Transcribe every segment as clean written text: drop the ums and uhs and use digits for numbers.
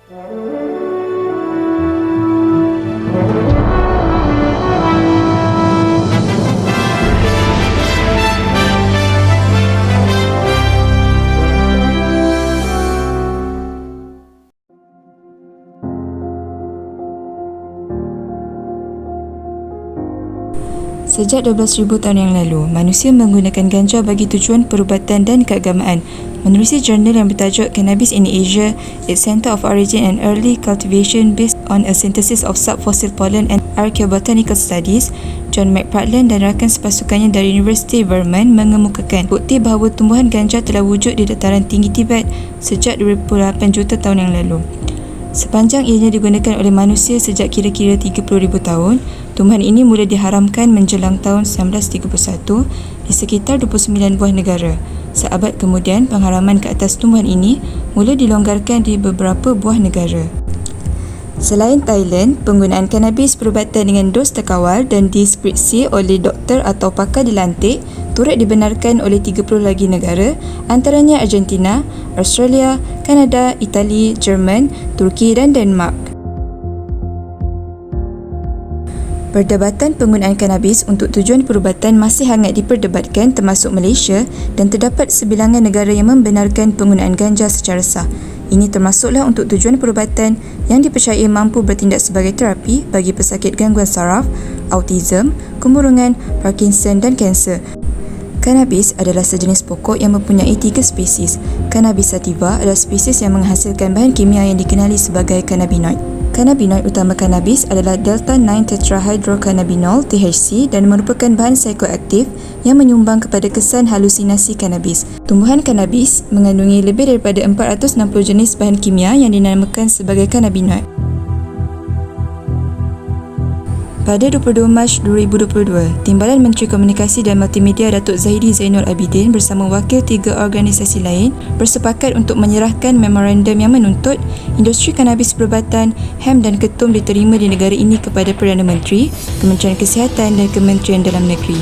Sejak 12,000 tahun yang lalu, manusia menggunakan ganja bagi tujuan perubatan dan keagamaan. Menerusi jurnal yang bertajuk Cannabis in Asia, Its Center of Origin and Early Cultivation Based on a Synthesis of Subfossil Pollen and Archaeobotanical Studies, John McPartland dan rakan sepasukannya dari Universiti Vermont mengemukakan bukti bahawa tumbuhan ganja telah wujud di dataran tinggi Tibet sejak 28 juta tahun yang lalu. Sepanjang ianya digunakan oleh manusia sejak kira-kira 30,000 tahun, tumbuhan ini mula diharamkan menjelang tahun 1931 di sekitar 29 buah negara. Seabad kemudian, pengharaman ke atas tumbuhan ini mula dilonggarkan di beberapa buah negara. Selain Thailand, penggunaan kanabis perubatan dengan dos terkawal dan diskripsi oleh doktor atau pakar dilantik turut dibenarkan oleh 30 lagi negara, antaranya Argentina, Australia, Kanada, Itali, Jerman, Turki dan Denmark. Perdebatan penggunaan kanabis untuk tujuan perubatan masih hangat diperdebatkan termasuk Malaysia dan terdapat sebilangan negara yang membenarkan penggunaan ganja secara sah. Ini termasuklah untuk tujuan perubatan yang dipercayai mampu bertindak sebagai terapi bagi pesakit gangguan saraf, autism, kemurungan, Parkinson dan kanser. Kanabis adalah sejenis pokok yang mempunyai 3 spesies. Cannabis sativa adalah spesies yang menghasilkan bahan kimia yang dikenali sebagai cannabinoid. Cannabinoid utama kanabis adalah delta-9-tetrahydrocannabinol (THC) dan merupakan bahan psikoaktif yang menyumbang kepada kesan halusinasi kanabis. Tumbuhan kanabis mengandungi lebih daripada 460 jenis bahan kimia yang dinamakan sebagai cannabinoid. Pada 22 Mac 2022, Timbalan Menteri Komunikasi dan Multimedia Datuk Zahidi Zainul Abidin bersama wakil 3 organisasi lain bersepakat untuk menyerahkan memorandum yang menuntut industri kanabis perubatan, hemp dan ketum diterima di negara ini kepada Perdana Menteri, Kementerian Kesihatan dan Kementerian Dalam Negeri.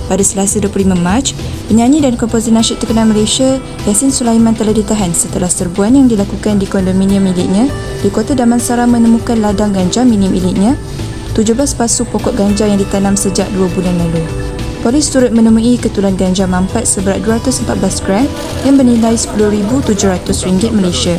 Pada Selasa 25 Mac, penyanyi dan komposer nasyid terkenal Malaysia, Yassin Sulaiman telah ditahan setelah serbuan yang dilakukan di kondominium miliknya di Kota Damansara menemukan ladang ganja mini miliknya, 17 pasu pokok ganja yang ditanam sejak 2 bulan lalu. Polis turut menemui ketulan ganja mampat seberat 214 gram yang bernilai RM10,700 Malaysia.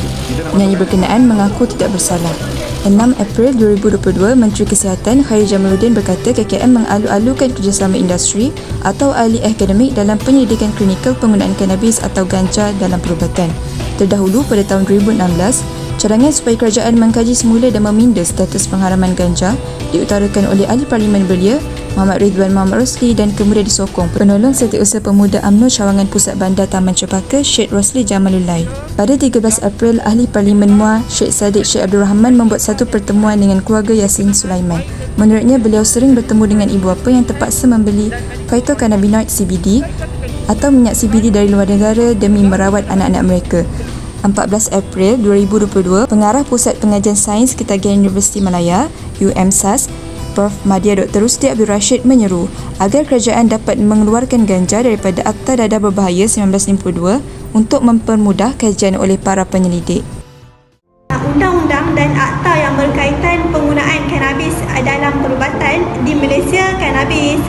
Penyanyi berkenaan mengaku tidak bersalah. 6 April 2022, Menteri Kesihatan Khairi Jamaluddin berkata KKM mengalu-alukan kerjasama industri atau ahli akademik dalam penyelidikan klinikal penggunaan kanabis atau ganja dalam perubatan. Terdahulu pada tahun 2016, cadangan supaya kerajaan mengkaji semula dan meminda status pengharaman ganja diutarakan oleh Ahli Parlimen Belia, Muhammad Ridwan Muhammad Rosli dan kemudian disokong penolong Setiausaha Pemuda UMNO Cawangan Pusat Bandar Taman Cepaka, Syed Rosli Jamalulai. Pada 13 April, Ahli Parlimen Muar, Syed Saddiq Syed Abdul Rahman membuat satu pertemuan dengan keluarga Yassin Sulaiman. Menurutnya, beliau sering bertemu dengan ibu bapa yang terpaksa membeli phytocannabinoid CBD atau minyak CBD dari luar negara demi merawat anak-anak mereka. 14 April 2022, Pengarah Pusat Pengajian Sains Ketagihan Universiti Malaya, UMSAS, Prof. Madya Dr. Rusdi Abdul Rashid menyeru agar kerajaan dapat mengeluarkan ganja daripada Akta Dadah Berbahaya 1952 untuk mempermudah kajian oleh para penyelidik. Undang-undang dan akta yang berkaitan penggunaan kanabis dalam perubatan di Malaysia, kanabis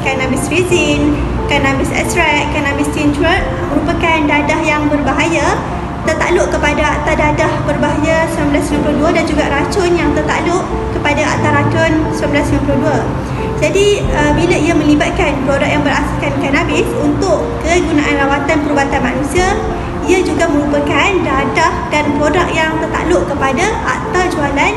resin, kanabis ekstrak, kanabis tincture merupakan dadah yang berbahaya tertakluk kepada Akta Dadah Berbahaya 1992 dan juga racun yang tertakluk kepada Akta Racun 1992. Jadi bila ia melibatkan produk yang berasaskan kanabis untuk kegunaan rawatan perubatan manusia, ia juga merupakan dadah dan produk yang tertakluk kepada Akta Jualan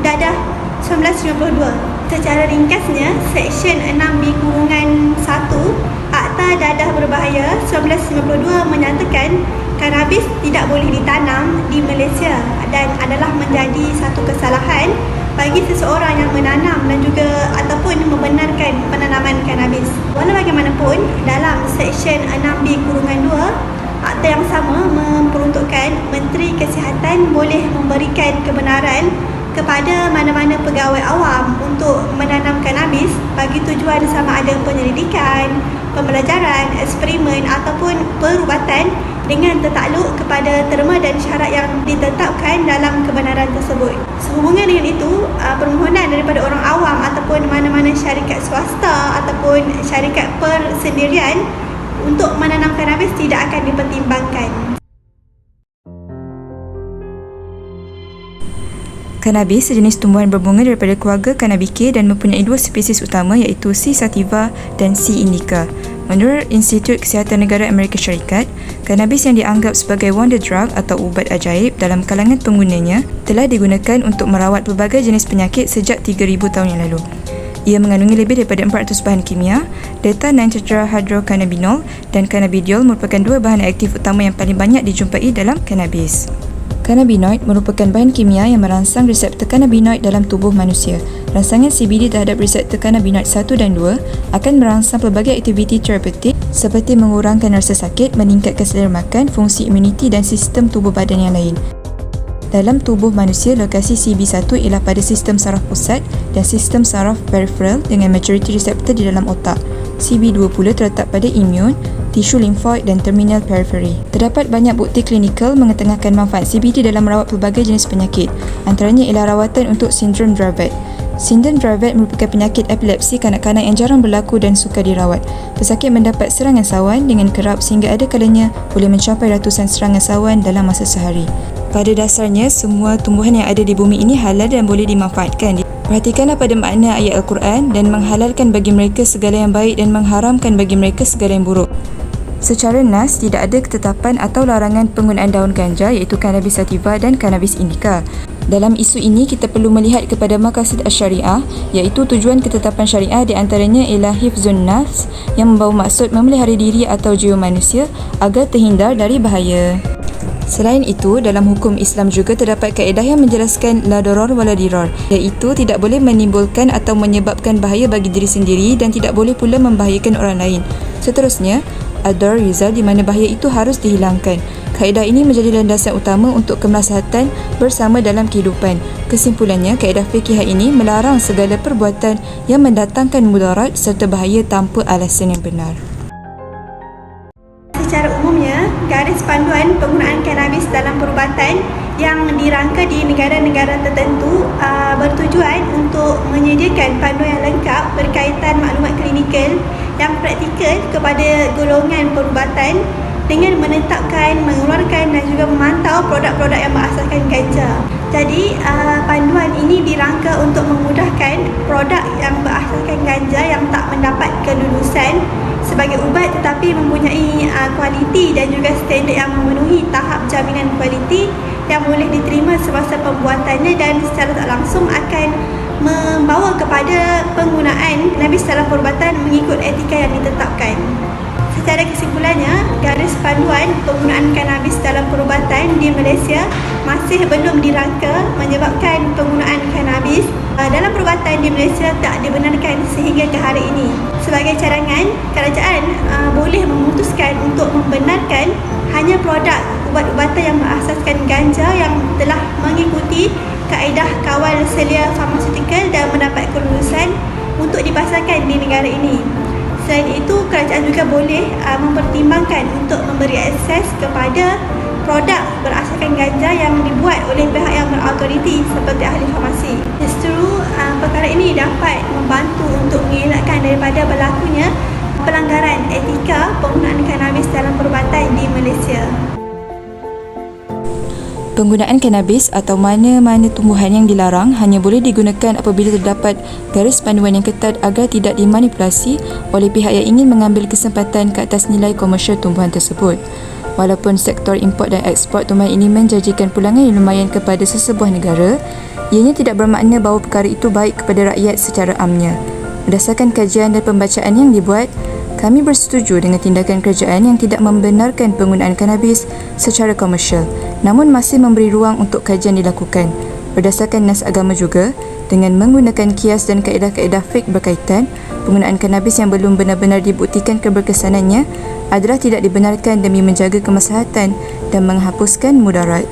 Dadah 1992. Secara ringkasnya, Seksyen 6B-1 Akta Dadah Berbahaya 1992 menyatakan kanabis tidak boleh ditanam di Malaysia dan adalah menjadi satu kesalahan bagi seseorang yang menanam dan juga ataupun membenarkan penanaman kanabis. Walau bagaimanapun, dalam Seksyen 6B-2, akta yang sama memperuntukkan Menteri Kesihatan boleh memberikan kebenaran kepada mana-mana pegawai awam untuk menanam kanabis bagi tujuan sama ada penyelidikan, pembelajaran, eksperimen ataupun perubatan dengan tertakluk kepada terma dan syarat yang ditetapkan dalam kebenaran tersebut. Sehubungan dengan itu, permohonan daripada orang awam ataupun mana-mana syarikat swasta ataupun syarikat persendirian untuk menanam kanabis tidak akan dipertimbangkan. Kanabis sejenis tumbuhan berbunga daripada keluarga Cannabinaceae dan mempunyai dua spesies utama iaitu C. sativa dan C. indica. Menurut Institut Kesihatan Negara Amerika Syarikat, kanabis yang dianggap sebagai wonder drug atau ubat ajaib dalam kalangan penggunanya telah digunakan untuk merawat pelbagai jenis penyakit sejak 3,000 tahun yang lalu. Ia mengandungi lebih daripada 400 bahan kimia. Beta-9-tetrahydrocannabinol dan cannabidiol merupakan dua bahan aktif utama yang paling banyak dijumpai dalam kanabis. Cannabinoid merupakan bahan kimia yang merangsang reseptor cannabinoid dalam tubuh manusia. Rangsangan CBD terhadap reseptor cannabinoid 1 dan 2 akan merangsang pelbagai aktiviti terapeutik seperti mengurangkan rasa sakit, meningkatkan selera makan, fungsi imuniti dan sistem tubuh badan yang lain. Dalam tubuh manusia, lokasi CB1 ialah pada sistem saraf pusat dan sistem saraf peripheral dengan majoriti reseptor di dalam otak. CB2 pula terletak pada imun, tisu limfoid dan terminal periferi. Terdapat banyak bukti klinikal mengetengahkan manfaat CBD dalam merawat pelbagai jenis penyakit. Antaranya ialah rawatan untuk sindrom Dravet. Sindrom Dravet merupakan penyakit epilepsi kanak-kanak yang jarang berlaku dan sukar dirawat. Pesakit mendapat serangan sawan dengan kerap sehingga ada kalanya boleh mencapai ratusan serangan sawan dalam masa sehari. Pada dasarnya, semua tumbuhan yang ada di bumi ini halal dan boleh dimanfaatkan. Perhatikanlah pada makna ayat Al-Quran dan menghalalkan bagi mereka segala yang baik dan mengharamkan bagi mereka segala yang buruk. Secara nas, tidak ada ketetapan atau larangan penggunaan daun ganja iaitu Cannabis sativa dan Cannabis indica. Dalam isu ini, kita perlu melihat kepada maqasid asy-syariah iaitu tujuan ketetapan syariah di antaranya ialah hifzun nafs yang membawa maksud memelihara diri atau jiwa manusia agar terhindar dari bahaya. Selain itu, dalam hukum Islam juga terdapat kaedah yang menjelaskan la darar wala dirar, iaitu tidak boleh menimbulkan atau menyebabkan bahaya bagi diri sendiri dan tidak boleh pula membahayakan orang lain. Seterusnya, ad-darar yuzal di mana bahaya itu harus dihilangkan. Kaedah ini menjadi landasan utama untuk kemaslahatan bersama dalam kehidupan. Kesimpulannya, kaedah fiqhiyah ini melarang segala perbuatan yang mendatangkan mudarat serta bahaya tanpa alasan yang benar. Secara umumnya, garis panduan penggunaan kanabis dalam perubatan yang dirangka di negara-negara tertentu bertujuan untuk menyediakan panduan yang lengkap berkaitan maklumat klinikal yang praktikal kepada golongan perubatan dengan menetapkan, mengeluarkan dan juga memantau produk-produk yang berasaskan ganja. Jadi, panduan ini dirangka untuk memudahkan produk yang berasaskan ganja yang tak mendapat kelulusan sebagai ubat tetapi mempunyai kualiti dan juga standard yang memenuhi tahap jaminan kualiti yang boleh diterima semasa pembuatannya dan secara tak langsung akan membawa kepada penggunaan kanabis dalam perubatan mengikut etika yang ditetapkan. Secara kesimpulannya, garis panduan penggunaan kanabis dalam perubatan di Malaysia masih belum dirangka menyebabkan penggunaan kanabis dalam perubatan di Malaysia tak dibenarkan sehingga ke hari ini. Sebagai cadangan, kerajaan boleh memutuskan untuk membenarkan hanya produk ubat-ubatan yang berasaskan ganja yang telah mengikuti kaedah kawal selia farmaseutical dan mendapat kelulusan untuk dipasarkan di negara ini. Selain itu, kerajaan juga boleh mempertimbangkan untuk memberi akses kepada produk berasaskan ganja yang dibuat oleh pihak yang berautoriti seperti ahli farmasi. Justru perkara ini dapat membantu untuk mengelakkan daripada berlakunya pelanggaran etika penggunaan kanabis dalam perubatan di Malaysia. Penggunaan kanabis atau mana-mana tumbuhan yang dilarang hanya boleh digunakan apabila terdapat garis panduan yang ketat agar tidak dimanipulasi oleh pihak yang ingin mengambil kesempatan ke atas nilai komersial tumbuhan tersebut. Walaupun sektor import dan ekspor tumbuhan ini menjanjikan pulangan yang lumayan kepada sesebuah negara, ianya tidak bermakna bahawa perkara itu baik kepada rakyat secara amnya. Berdasarkan kajian dan pembacaan yang dibuat, kami bersetuju dengan tindakan kerajaan yang tidak membenarkan penggunaan kanabis secara komersial, namun masih memberi ruang untuk kajian dilakukan. Berdasarkan nas agama juga, dengan menggunakan kias dan kaedah-kaedah fiqh berkaitan, penggunaan kanabis yang belum benar-benar dibuktikan keberkesanannya adalah tidak dibenarkan demi menjaga kemaslahatan dan menghapuskan mudarat.